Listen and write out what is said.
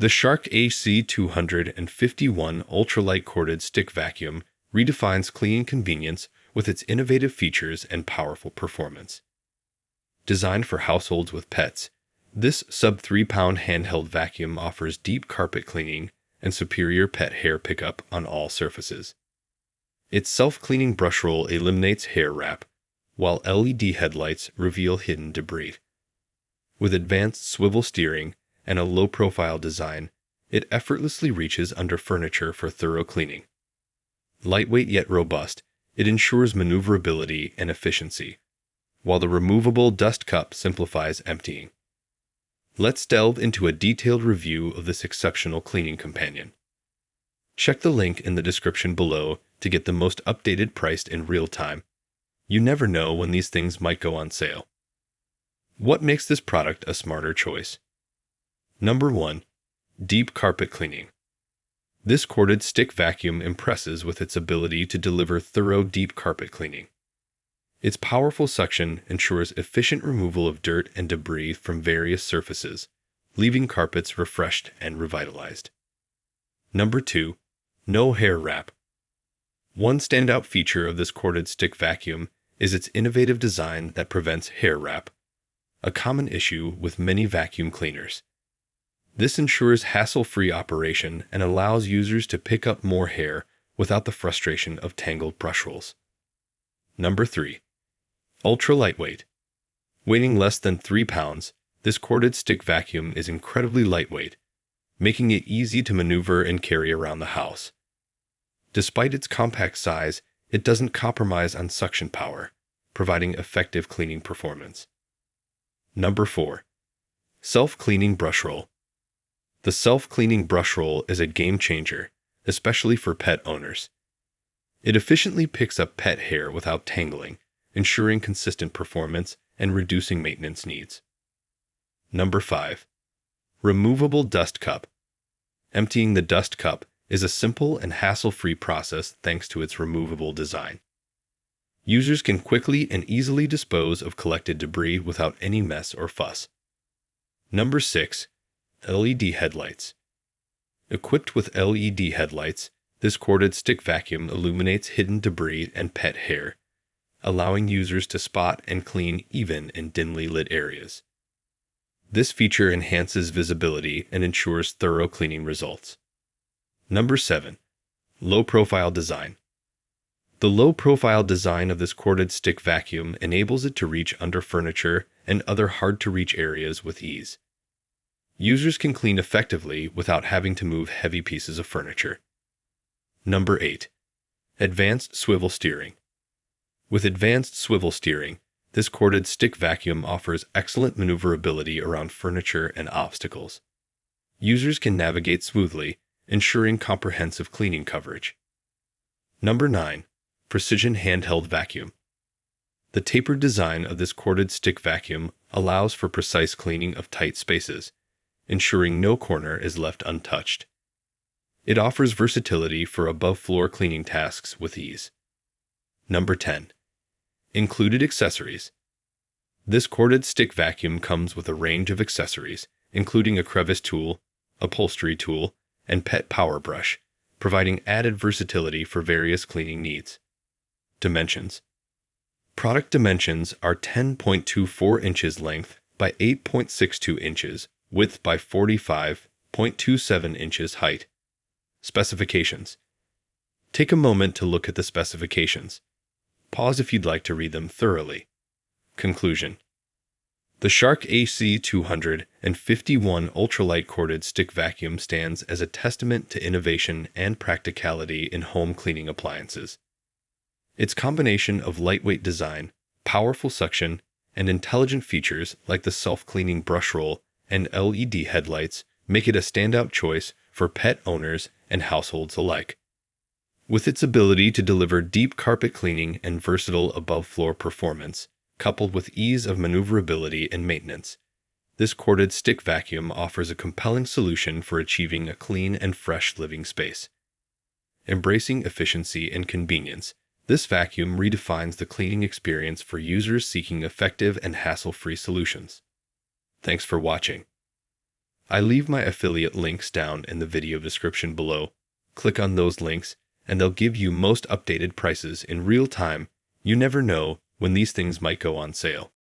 The Shark HZ251 Ultralight Corded Stick Vacuum redefines cleaning convenience with its innovative features and powerful performance. Designed for households with pets, this sub-3-pound handheld vacuum offers deep carpet cleaning and superior pet hair pickup on all surfaces. Its self-cleaning brush roll eliminates hair wrap, while LED headlights reveal hidden debris. With advanced swivel steering and a low-profile design, it effortlessly reaches under furniture for thorough cleaning. Lightweight yet robust, it ensures maneuverability and efficiency, while the removable dust cup simplifies emptying. Let's delve into a detailed review of this exceptional cleaning companion. Check the link in the description below to get the most updated price in real time. You never know when these things might go on sale. What makes this product a smarter choice? Number 1. Deep carpet cleaning. This corded stick vacuum impresses with its ability to deliver thorough deep carpet cleaning. Its powerful suction ensures efficient removal of dirt and debris from various surfaces, leaving carpets refreshed and revitalized. Number 2. No hair wrap. One standout feature of this corded stick vacuum is its innovative design that prevents hair wrap, a common issue with many vacuum cleaners. This ensures hassle-free operation and allows users to pick up more hair without the frustration of tangled brush rolls. Number 3. Ultra lightweight. Weighing less than 3 pounds, this corded stick vacuum is incredibly lightweight, making it easy to maneuver and carry around the house. Despite its compact size, it doesn't compromise on suction power, providing effective cleaning performance. Number 4. Self-cleaning brush roll. The self-cleaning brush roll is a game changer, especially for pet owners. It efficiently picks up pet hair without tangling, ensuring consistent performance and reducing maintenance needs. Number 5. Removable dust cup. Emptying the dust cup is a simple and hassle-free process thanks to its removable design. Users can quickly and easily dispose of collected debris without any mess or fuss. Number 6. LED headlights. Equipped with LED headlights, this corded stick vacuum illuminates hidden debris and pet hair, allowing users to spot and clean even in dimly lit areas. This feature enhances visibility and ensures thorough cleaning results. Number 7. Low-profile design. The low-profile design of this corded stick vacuum enables it to reach under furniture and other hard-to-reach areas with ease. Users can clean effectively without having to move heavy pieces of furniture. Number 8. Advanced swivel steering. With advanced swivel steering, this corded stick vacuum offers excellent maneuverability around furniture and obstacles. Users can navigate smoothly, ensuring comprehensive cleaning coverage. Number 9. Precision handheld vacuum. The tapered design of this corded stick vacuum allows for precise cleaning of tight spaces, ensuring no corner is left untouched. It offers versatility for above-floor cleaning tasks with ease. Number 10. Included accessories. This corded stick vacuum comes with a range of accessories, including a crevice tool, upholstery tool, and pet power brush, providing added versatility for various cleaning needs. Dimensions. Product dimensions are 10.24 inches length by 8.62 inches, width by 45.27 inches height. Specifications. Take a moment to look at the specifications. Pause if you'd like to read them thoroughly. Conclusion. The Shark HZ251 Ultralight Corded Stick Vacuum stands as a testament to innovation and practicality in home cleaning appliances. Its combination of lightweight design, powerful suction, and intelligent features like the self-cleaning brush roll and LED headlights make it a standout choice for pet owners and households alike. With its ability to deliver deep carpet cleaning and versatile above-floor performance, coupled with ease of maneuverability and maintenance, this corded stick vacuum offers a compelling solution for achieving a clean and fresh living space. Embracing efficiency and convenience, this vacuum redefines the cleaning experience for users seeking effective and hassle-free solutions. Thanks for watching. I leave my affiliate links down in the video description below. Click on those links, and they'll give you most updated prices in real time. You never know when these things might go on sale.